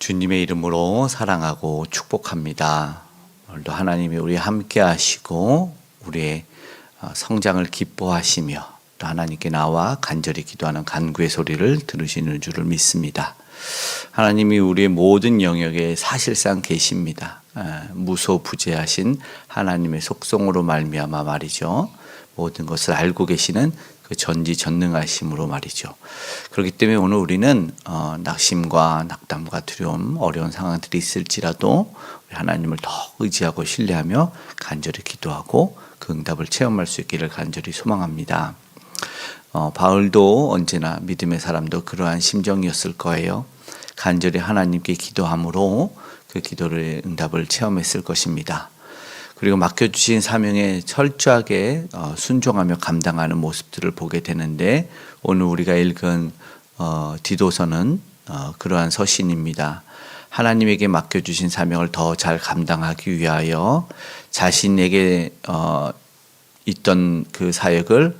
주님의 이름으로 사랑하고 축복합니다. 오늘도 하나님이 우리 함께 하시고 우리의 성장을 기뻐하시며 또 하나님께 나와 간절히 기도하는 간구의 소리를 들으시는 줄을 믿습니다. 하나님이 우리의 모든 영역에 사실상 계십니다. 무소부재하신 하나님의 속성으로 말미암아 말이죠. 모든 것을 알고 계시는 그 전지전능하심으로 말이죠. 그렇기 때문에 오늘 우리는 낙심과 낙담과 두려움, 어려운 상황들이 있을지라도 우리 하나님을 더 의지하고 신뢰하며 간절히 기도하고 그 응답을 체험할 수 있기를 간절히 소망합니다. 바울도 언제나 믿음의 사람도 그러한 심정이었을 거예요. 간절히 하나님께 기도함으로 그 기도의 응답을 체험했을 것입니다. 그리고 맡겨주신 사명에 철저하게 순종하며 감당하는 모습들을 보게 되는데 오늘 우리가 읽은 디도서는 그러한 서신입니다. 하나님에게 맡겨주신 사명을 더 잘 감당하기 위하여 자신에게 있던 그 사역을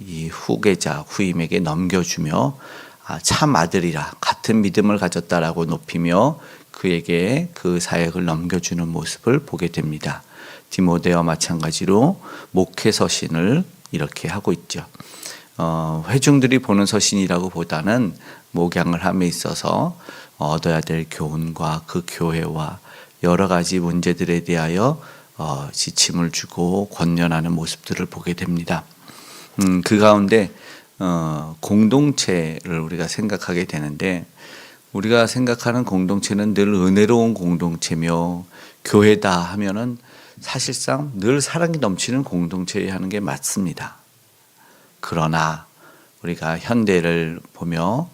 이 후계자 후임에게 넘겨주며 참 아들이라 같은 믿음을 가졌다라고 높이며 그에게 그 사역을 넘겨주는 모습을 보게 됩니다. 디모데와 마찬가지로 목회 서신을 이렇게 하고 있죠. 회중들이 보는 서신이라고 보다는 목양을 함에 있어서 얻어야 될 교훈과 그 교회와 여러 가지 문제들에 대하여 지침을 주고 권면하는 모습들을 보게 됩니다. 그 가운데 공동체를 우리가 생각하게 되는데 우리가 생각하는 공동체는 늘 은혜로운 공동체며 교회다 하면은 사실상 늘 사랑이 넘치는 공동체에 하는 게 맞습니다. 그러나 우리가 현대를 보며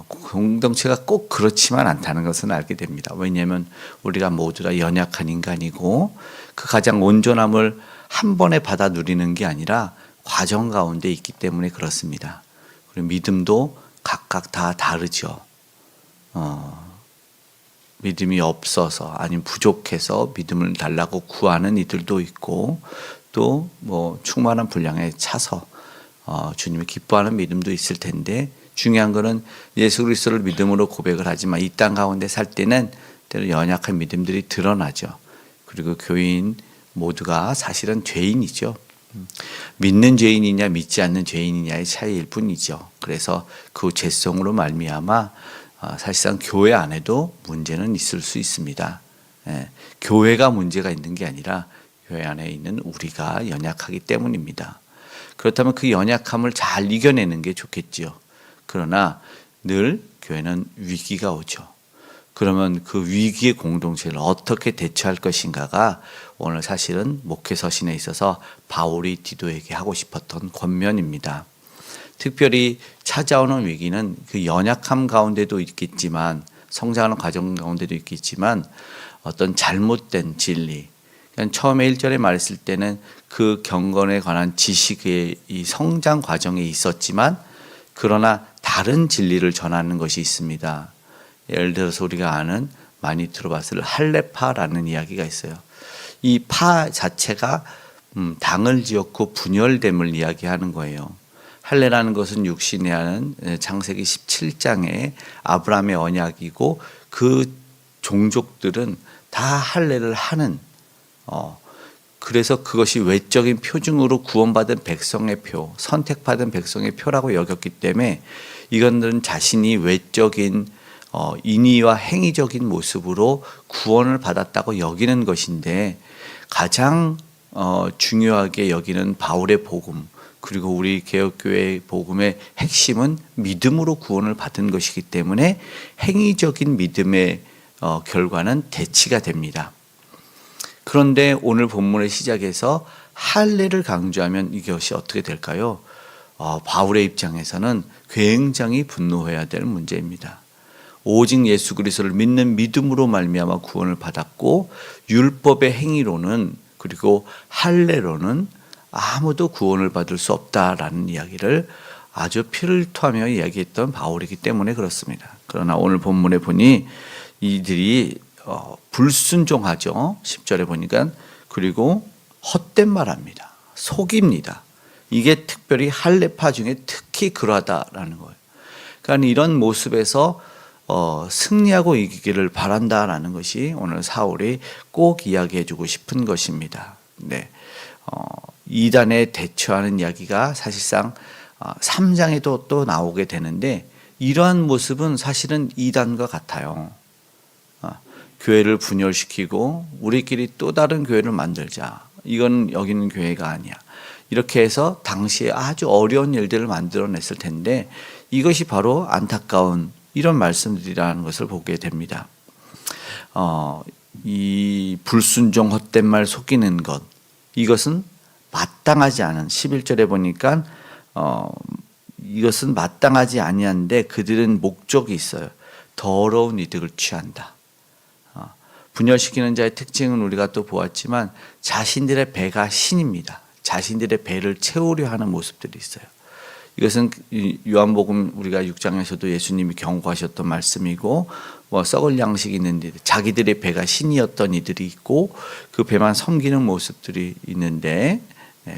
공동체가 꼭 그렇지만 않다는 것은 알게 됩니다. 왜냐하면 우리가 모두 다 연약한 인간이고 그 가장 온전함을 한 번에 받아 누리는 게 아니라 과정 가운데 있기 때문에 그렇습니다. 그리고 믿음도 각각 다 다르죠. 믿음이 없어서 아니면 부족해서 믿음을 달라고 구하는 이들도 있고 또 뭐 충만한 분량에 차서 주님을 기뻐하는 믿음도 있을 텐데 중요한 것은 예수 그리스도를 믿음으로 고백을 하지만 이 땅 가운데 살 때는 때로 연약한 믿음들이 드러나죠. 그리고 교인 모두가 사실은 죄인이죠. 믿는 죄인이냐 믿지 않는 죄인이냐의 차이일 뿐이죠. 그래서 그 죄성으로 말미암아 사실상 교회 안에도 문제는 있을 수 있습니다. 교회가 문제가 있는 게 아니라 교회 안에 있는 우리가 연약하기 때문입니다. 그렇다면 그 연약함을 잘 이겨내는 게 좋겠지요. 그러나 늘 교회는 위기가 오죠. 그러면 그 위기의 공동체를 어떻게 대처할 것인가가 오늘 사실은 목회 서신에 있어서 바울이 디도에게 하고 싶었던 권면입니다. 특별히 찾아오는 위기는 그 연약함 가운데도 있겠지만 성장하는 과정 가운데도 있겠지만 어떤 잘못된 진리 그러니까 처음에 1절에 말했을 때는 그 경건에 관한 지식의 이 성장 과정에 있었지만 그러나 다른 진리를 전하는 것이 있습니다. 예를 들어서 우리가 아는 많이 들어봤을 할례파라는 이야기가 있어요. 이 파 자체가 당을 지었고 분열됨을 이야기하는 거예요. 할례라는 것은 육신에 하는 창세기 17장에 아브라함의 언약이고 그 종족들은 다 할례를 하는 그래서 그것이 외적인 표징으로 구원받은 백성의 표, 선택받은 백성의 표라고 여겼기 때문에 이것들은 자신이 외적인 인의와 행위적인 모습으로 구원을 받았다고 여기는 것인데 가장 중요하게 여기는 바울의 복음 그리고 우리 개혁교회의 복음의 핵심은 믿음으로 구원을 받은 것이기 때문에 행위적인 믿음의 결과는 대치가 됩니다. 그런데 오늘 본문의 시작에서 할례를 강조하면 이것이 어떻게 될까요? 바울의 입장에서는 굉장히 분노해야 될 문제입니다. 오직 예수 그리스도를 믿는 믿음으로 말미암아 구원을 받았고 율법의 행위로는 그리고 할례로는 아무도 구원을 받을 수 없다라는 이야기를 아주 피를 토하며 이야기했던 바울이기 때문에 그렇습니다. 그러나 오늘 본문에 보니 이들이 불순종하죠. 10절에 보니까 그리고 헛된 말합니다. 속입니다. 이게 특별히 할례파 중에 특히 그러하다라는 거예요. 그러니까 이런 모습에서 승리하고 이기기를 바란다라는 것이 오늘 사울이 꼭 이야기해주고 싶은 것입니다. 네, 이단에 대처하는 이야기가 사실상 3장에도 또 나오게 되는데 이러한 모습은 사실은 이단과 같아요. 교회를 분열시키고 우리끼리 또 다른 교회를 만들자. 이건 여기는 교회가 아니야. 이렇게 해서 당시에 아주 어려운 일들을 만들어냈을 텐데 이것이 바로 안타까운 이런 말씀들이라는 것을 보게 됩니다. 이 불순종 헛된 말 속이는 것, 이것은 마땅하지 않은 11절에 보니까 이것은 마땅하지 아니한데 그들은 목적이 있어요. 더러운 이득을 취한다. 분열시키는 자의 특징은 우리가 또 보았지만 자신들의 배가 신입니다. 자신들의 배를 채우려 하는 모습들이 있어요. 이것은 요한복음 우리가 6장에서도 예수님이 경고하셨던 말씀이고 썩을 양식이 있는데 자기들의 배가 신이었던 이들이 있고 그 배만 섬기는 모습들이 있는데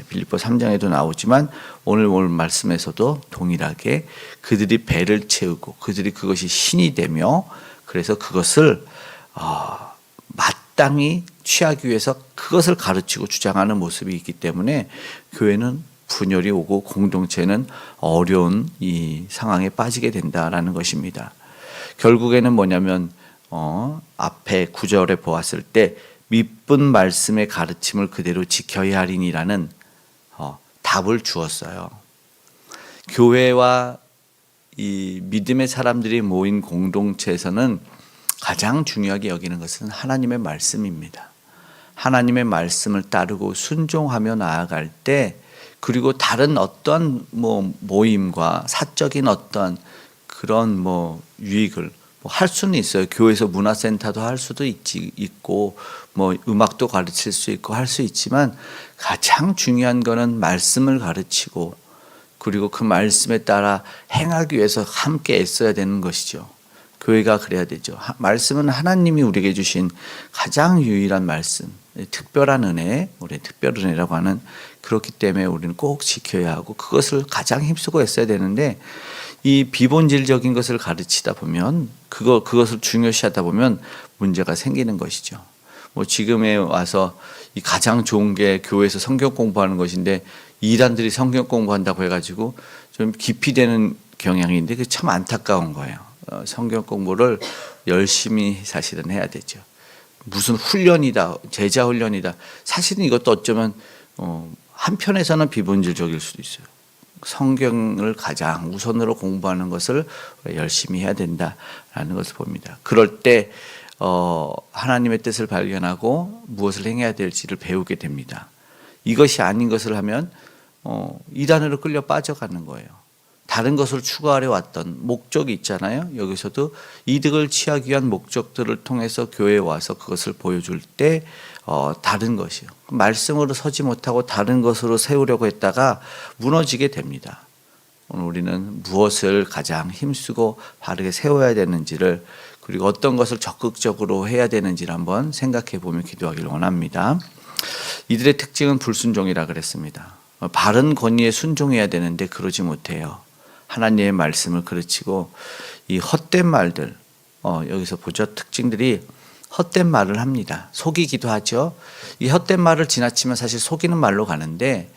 빌립보 3장에도 나오지만 오늘 말씀에서도 동일하게 그들이 배를 채우고 그들이 그것이 신이 되며 그래서 그것을 마땅히 취하기 위해서 그것을 가르치고 주장하는 모습이 있기 때문에 교회는 분열이 오고 공동체는 어려운 이 상황에 빠지게 된다라는 것입니다. 결국에는 뭐냐면 앞에 9절에 보았을 때 믿은 말씀의 가르침을 그대로 지켜야 하리니라는 답을 주었어요. 교회와 이 믿음의 사람들이 모인 공동체에서는 가장 중요하게 여기는 것은 하나님의 말씀입니다. 하나님의 말씀을 따르고 순종하며 나아갈 때 그리고 다른 어떤 모임과 사적인 어떤 그런 유익을 할 수는 있어요. 교회에서 문화센터도 할 수도 있고 음악도 가르칠 수 있고 할 수 있지만 가장 중요한 거는 말씀을 가르치고 그리고 그 말씀에 따라 행하기 위해서 함께 애써야 되는 것이죠. 교회가 그래야 되죠. 말씀은 하나님이 우리에게 주신 가장 유일한 말씀, 특별한 은혜, 우리의 특별 은혜라고 하는 그렇기 때문에 우리는 꼭 지켜야 하고 그것을 가장 힘쓰고 애써야 되는데 이 비본질적인 것을 가르치다 보면 그것을 중요시하다 보면 문제가 생기는 것이죠. 지금에 와서 이 가장 좋은 게 교회에서 성경 공부하는 것인데 이단들이 성경 공부한다고 해가지고 좀 깊이 되는 경향인데 그게 참 안타까운 거예요. 성경 공부를 열심히 사실은 해야 되죠. 무슨 훈련이다, 제자 훈련이다. 사실은 이것도 어쩌면 한편에서는 비본질적일 수도 있어요. 성경을 가장 우선으로 공부하는 것을 열심히 해야 된다라는 것을 봅니다. 그럴 때 하나님의 뜻을 발견하고 무엇을 행해야 될지를 배우게 됩니다. 이것이 아닌 것을 하면 이단으로 끌려 빠져가는 거예요. 다른 것을 추구하려 왔던 목적이 있잖아요. 여기서도 이득을 취하기 위한 목적들을 통해서 교회에 와서 그것을 보여줄 때 다른 것이요. 말씀으로 서지 못하고 다른 것으로 세우려고 했다가 무너지게 됩니다. 오늘 우리는 무엇을 가장 힘쓰고 바르게 세워야 되는지를 그리고 어떤 것을 적극적으로 해야 되는지를 한번 생각해 보며 기도하기를 원합니다. 이들의 특징은 불순종이라 그랬습니다. 바른 권위에 순종해야 되는데 그러지 못해요. 하나님의 말씀을 가르치고 이 헛된 말들 여기서 보죠. 특징들이 헛된 말을 합니다. 속이기도 하죠. 이 헛된 말을 지나치면 사실 속이는 말로 가는데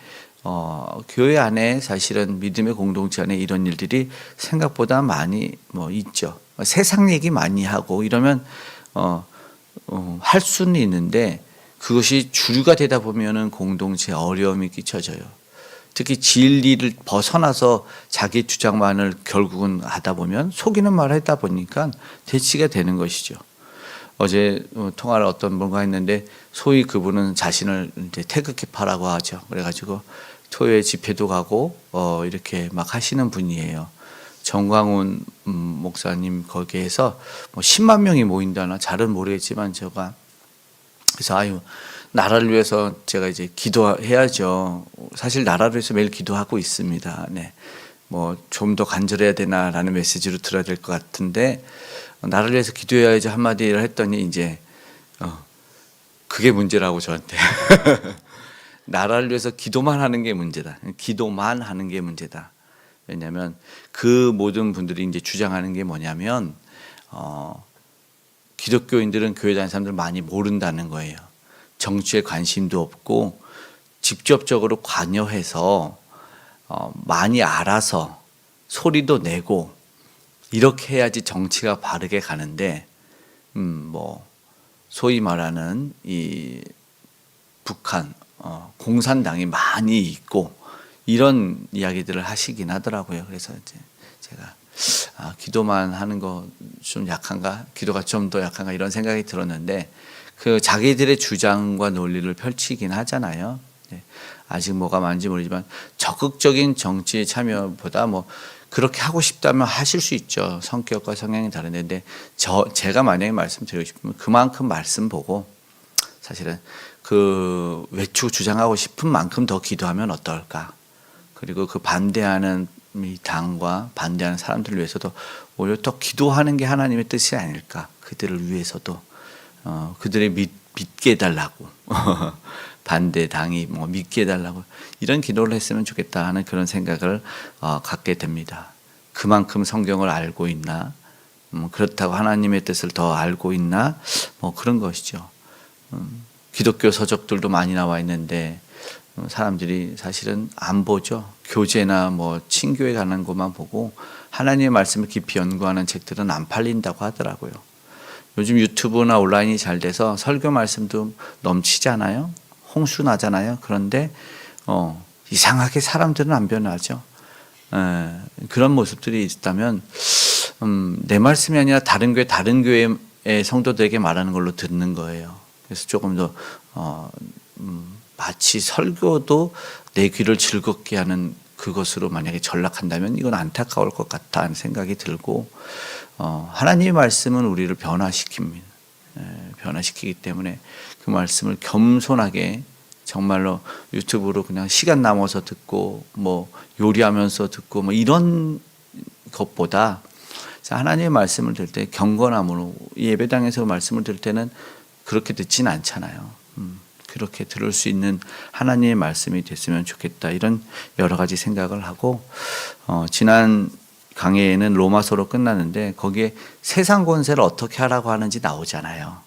교회 안에 사실은 믿음의 공동체 안에 이런 일들이 생각보다 많이 있죠. 세상 얘기 많이 하고 이러면 할 수는 있는데 그것이 주류가 되다 보면은 공동체에 어려움이 끼쳐져요. 특히 진리를 벗어나서 자기 주장만을 결국은 하다 보면 속이는 말을 하다 보니까 대치가 되는 것이죠. 어제 통화를 어떤 분과 했는데 소위 그분은 자신을 이제 태극기파라고 하죠. 그래가지고 토요일 집회도 가고 이렇게 막 하시는 분이에요. 정광훈 목사님 거기에서 10만 명이 모인다나 잘은 모르겠지만 제가 그래서 나라를 위해서 제가 이제 기도해야죠. 사실 나라를 위해서 매일 기도하고 있습니다. 네. 좀 더 간절해야 되나라는 메시지로 들어야 될 것 같은데 나라를 위해서 기도해야지 한마디를 했더니 이제 그게 문제라고 저한테 나라를 위해서 기도만 하는 게 문제다. 기도만 하는 게 문제다. 왜냐하면 그 모든 분들이 이제 주장하는 게 뭐냐면 기독교인들은 교회 다니는 사람들 많이 모른다는 거예요. 정치에 관심도 없고 직접적으로 관여해서 많이 알아서 소리도 내고 이렇게 해야지 정치가 바르게 가는데 뭐 소위 말하는 이 북한 공산당이 많이 있고 이런 이야기들을 하시긴 하더라고요. 그래서 이제 제가 기도만 하는 거 좀 약한가? 기도가 좀 더 약한가? 이런 생각이 들었는데 그 자기들의 주장과 논리를 펼치긴 하잖아요. 아직 뭐가 많은지 모르지만 적극적인 정치에 참여보다 뭐 그렇게 하고 싶다면 하실 수 있죠. 성격과 성향이 다른데 제가 만약에 말씀드리고 싶으면 그만큼 말씀 보고 사실은 그 외치고 주장하고 싶은 만큼 더 기도하면 어떨까. 그리고 그 반대하는 이 당과 반대하는 사람들을 위해서도 오히려 더 기도하는 게 하나님의 뜻이 아닐까. 그들을 위해서도 그들이 믿게 해달라고 반대 당이 뭐 믿게 해달라고 이런 기도를 했으면 좋겠다 하는 그런 생각을 갖게 됩니다. 그만큼 성경을 알고 있나, 그렇다고 하나님의 뜻을 더 알고 있나, 뭐 그런 것이죠. 기독교 서적들도 많이 나와 있는데 사람들이 사실은 안 보죠. 교제나 뭐 친교에 가는 것만 보고 하나님의 말씀을 깊이 연구하는 책들은 안 팔린다고 하더라고요. 요즘 유튜브나 온라인이 잘 돼서 설교 말씀도 넘치잖아요. 홍수 나잖아요. 그런데 이상하게 사람들은 안 변하죠. 그런 모습들이 있다면 내 말씀이 아니라 다른 교회의 성도들에게 말하는 걸로 듣는 거예요. 그래서 조금 더 마치 설교도 내 귀를 즐겁게 하는 그것으로 만약에 전락한다면 이건 안타까울 것 같다 하는 생각이 들고 하나님의 말씀은 우리를 변화시킵니다. 변화시키기 때문에 그 말씀을 겸손하게 정말로 유튜브로 그냥 시간 남아서 듣고 뭐 요리하면서 듣고 뭐 이런 것보다 하나님의 말씀을 들을 때 경건함으로 예배당에서 말씀을 들을 때는 그렇게 듣지는 않잖아요. 그렇게 들을 수 있는 하나님의 말씀이 됐으면 좋겠다 이런 여러 가지 생각을 하고 지난 강해에는 로마서로 끝났는데 거기에 세상 권세를 어떻게 하라고 하는지 나오잖아요.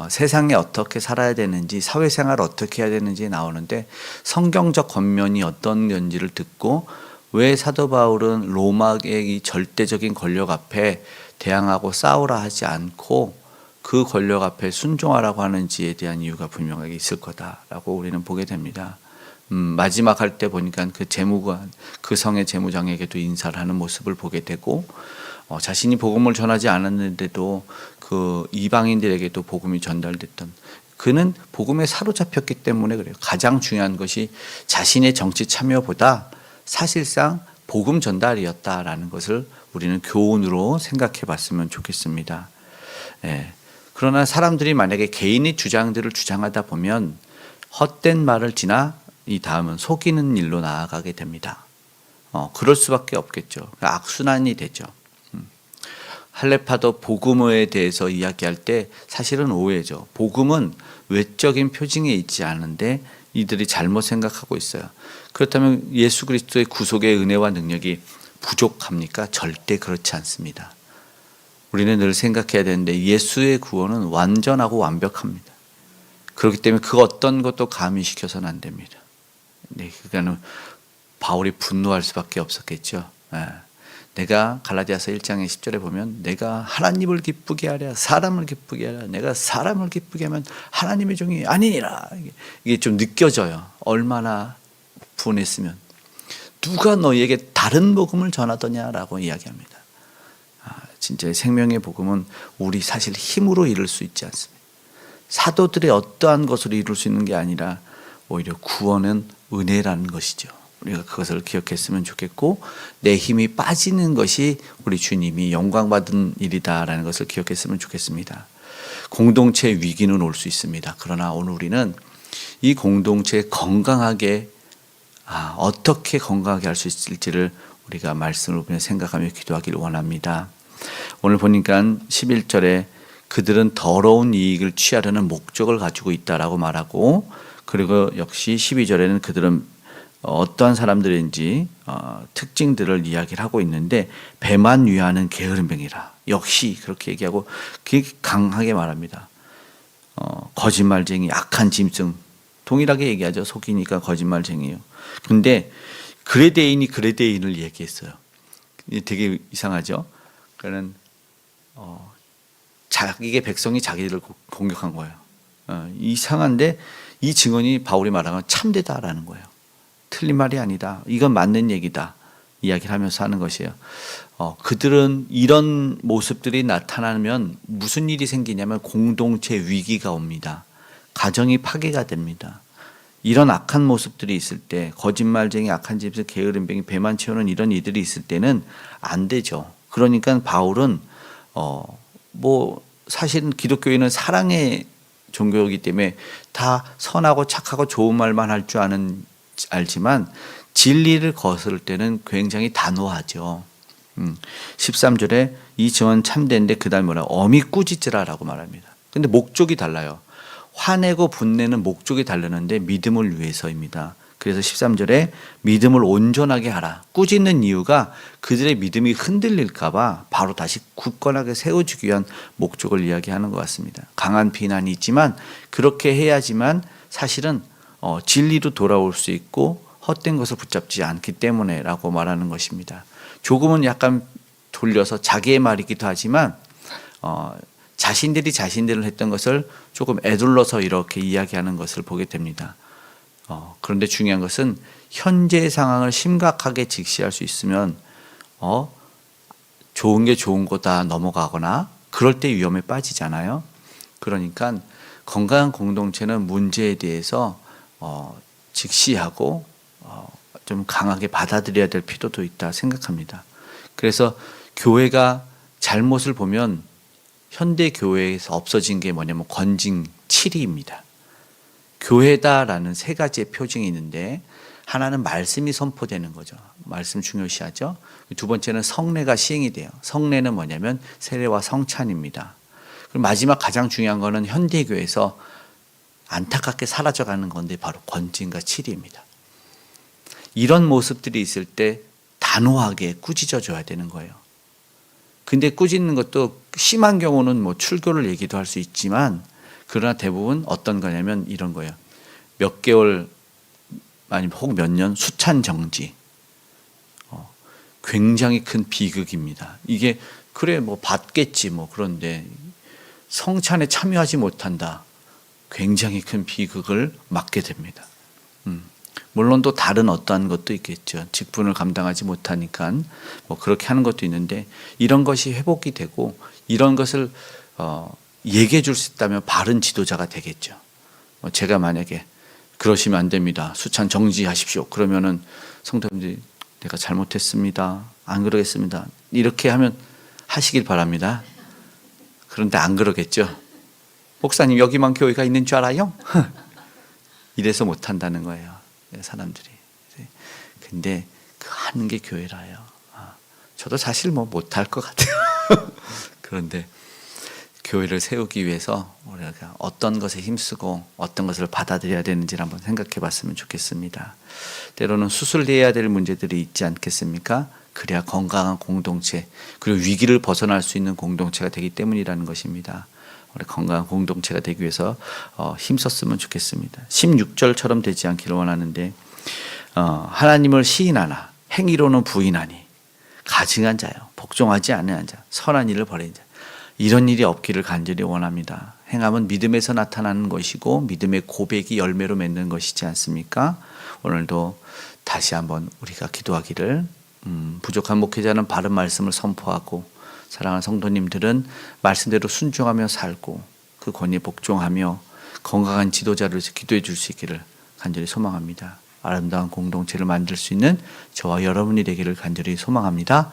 세상에 어떻게 살아야 되는지 사회생활을 어떻게 해야 되는지 나오는데 성경적 권면이 어떤 건지를 듣고 왜 사도 바울은 로마의 이 절대적인 권력 앞에 대항하고 싸우라 하지 않고 그 권력 앞에 순종하라고 하는지에 대한 이유가 분명하게 있을 거다라고 우리는 보게 됩니다. 마지막 할 때 보니까 그 재무관, 그 성의 재무장에게도 인사를 하는 모습을 보게 되고 자신이 복음을 전하지 않았는데도 그 이방인들에게도 복음이 전달됐던 그는 복음에 사로잡혔기 때문에 그래요. 가장 중요한 것이 자신의 정치 참여보다 사실상 복음 전달이었다라는 것을 우리는 교훈으로 생각해 봤으면 좋겠습니다. 그러나 사람들이 만약에 개인의 주장들을 주장하다 보면 헛된 말을 지나 이 다음은 속이는 일로 나아가게 됩니다. 그럴 수밖에 없겠죠. 악순환이 되죠. 할레파도 복음에 대해서 이야기할 때 사실은 오해죠. 복음은 외적인 표징에 있지 않은데 이들이 잘못 생각하고 있어요. 그렇다면 예수 그리스도의 구속의 은혜와 능력이 부족합니까? 절대 그렇지 않습니다. 우리는 늘 생각해야 되는데 예수의 구원은 완전하고 완벽합니다. 그렇기 때문에 그 어떤 것도 가미시켜서는 안 됩니다. 그러니까 바울이 분노할 수밖에 없었겠죠. 내가 갈라디아서 1장의 10절에 보면 내가 하나님을 기쁘게 하랴 사람을 기쁘게 하랴 내가 사람을 기쁘게 하면 하나님의 종이 아니니라. 이게 좀 느껴져요. 얼마나 분했으면 누가 너희에게 다른 복음을 전하더냐라고 이야기합니다. 진짜 생명의 복음은 우리 사실 힘으로 이룰 수 있지 않습니다. 사도들의 어떠한 것으로 이룰 수 있는 게 아니라 오히려 구원은 은혜라는 것이죠. 우리가 그것을 기억했으면 좋겠고 내 힘이 빠지는 것이 우리 주님이 영광받은 일이다라는 것을 기억했으면 좋겠습니다. 공동체 위기는 올 수 있습니다. 그러나 오늘 우리는 이 공동체에 건강하게 어떻게 건강하게 할 수 있을지를 우리가 말씀을 보며 생각하며 기도하기를 원합니다. 오늘 보니까 11절에 그들은 더러운 이익을 취하려는 목적을 가지고 있다라고 말하고 그리고 역시 12절에는 그들은 어떠한 사람들인지 특징들을 이야기를 하고 있는데 배만 위하는 게으름뱅이라 역시 그렇게 얘기하고 그게 강하게 말합니다. 거짓말쟁이, 악한 짐승. 동일하게 얘기하죠. 속이니까 거짓말쟁이에요. 근데 그레데인이 그레데인을 얘기했어요. 되게 이상하죠. 그러니까 자기의 백성이 자기들을 공격한 거예요. 이상한데 이 증언이 바울이 말한 건 참되다라는 거예요. 틀린 말이 아니다. 이건 맞는 얘기다. 이야기를 하면서 하는 것이에요. 그들은 이런 모습들이 나타나면 무슨 일이 생기냐면 공동체 위기가 옵니다. 가정이 파괴가 됩니다. 이런 악한 모습들이 있을 때, 거짓말쟁이, 악한 집에서 게으름뱅이, 배만 채우는 이런 이들이 있을 때는 안 되죠. 그러니까 바울은 사실은 기독교인은 사랑의 종교이기 때문에 다 선하고 착하고 좋은 말만 할 줄 알지만 진리를 거스를 때는 굉장히 단호하죠. 13절에 이 증언 참되는데 그 다음에 뭐라 엄히 꾸짖으라라고 말합니다. 근데 목적이 달라요. 화내고 분내는 목적이 다르는데 믿음을 위해서입니다. 그래서 13절에 믿음을 온전하게 하라. 꾸짖는 이유가 그들의 믿음이 흔들릴까 봐 바로 다시 굳건하게 세워주기 위한 목적을 이야기하는 것 같습니다. 강한 비난이 있지만 그렇게 해야지만 사실은 진리로 돌아올 수 있고 헛된 것을 붙잡지 않기 때문에 라고 말하는 것입니다. 조금은 약간 돌려서 자기의 말이기도 하지만 자신들이 자신들을 했던 것을 조금 애둘러서 이렇게 이야기하는 것을 보게 됩니다. 그런데 중요한 것은 현재의 상황을 심각하게 직시할 수 있으면 좋은 게 좋은 거다 넘어가거나 그럴 때 위험에 빠지잖아요. 그러니까 건강한 공동체는 문제에 대해서 직시하고 좀 강하게 받아들여야 될 필요도 있다 생각합니다. 그래서 교회가 잘못을 보면 현대 교회에서 없어진 게 뭐냐면 권징 7위입니다. 교회다라는 세 가지의 표징이 있는데 하나는 말씀이 선포되는 거죠. 말씀 중요시하죠. 두 번째는 성례가 시행이 돼요. 성례는 뭐냐면 세례와 성찬입니다. 그리고 마지막 가장 중요한 거는 현대 교회에서 안타깝게 사라져가는 건데 바로 권징과 7위입니다. 이런 모습들이 있을 때 단호하게 꾸짖어 줘야 되는 거예요. 근데 꾸짖는 것도 심한 경우는 출교를 얘기도 할 수 있지만 그러나 대부분 어떤 거냐면 이런 거예요. 몇 개월 아니면 혹 몇 년 수찬 정지. 굉장히 큰 비극입니다. 이게 그래 받겠지 그런데 성찬에 참여하지 못한다. 굉장히 큰 비극을 맞게 됩니다. 물론 또 다른 어떠한 것도 있겠죠. 직분을 감당하지 못하니까 그렇게 하는 것도 있는데 이런 것이 회복이 되고 이런 것을 얘기해 줄 수 있다면 바른 지도자가 되겠죠. 제가 만약에 그러시면 안 됩니다. 수찬 정지하십시오. 그러면은 성도님들이 내가 잘못했습니다. 안 그러겠습니다. 이렇게 하면 하시길 바랍니다. 그런데 안 그러겠죠. 목사님 여기만 교회가 있는 줄 알아요? 이래서 못한다는 거예요. 사람들이. 근데 그 하는 게 교회라요. 저도 사실 못할 것 같아요. 그런데 교회를 세우기 위해서 우리가 어떤 것에 힘쓰고 어떤 것을 받아들여야 되는지를 한번 생각해 봤으면 좋겠습니다. 때로는 수술해야 될 문제들이 있지 않겠습니까? 그래야 건강한 공동체 그리고 위기를 벗어날 수 있는 공동체가 되기 때문이라는 것입니다. 우리 건강한 공동체가 되기 위해서 힘썼으면 좋겠습니다. 16절처럼 되지 않기를 원하는데 하나님을 시인하나 행위로는 부인하니 가증한 자요 복종하지 않는 자 선한 일을 버리는 자 이런 일이 없기를 간절히 원합니다. 행함은 믿음에서 나타나는 것이고 믿음의 고백이 열매로 맺는 것이지 않습니까? 오늘도 다시 한번 우리가 기도하기를 부족한 목회자는 바른 말씀을 선포하고 사랑하는 성도님들은 말씀대로 순종하며 살고 그 권위에 복종하며 건강한 지도자를 기도해 줄 수 있기를 간절히 소망합니다. 아름다운 공동체를 만들 수 있는 저와 여러분이 되기를 간절히 소망합니다.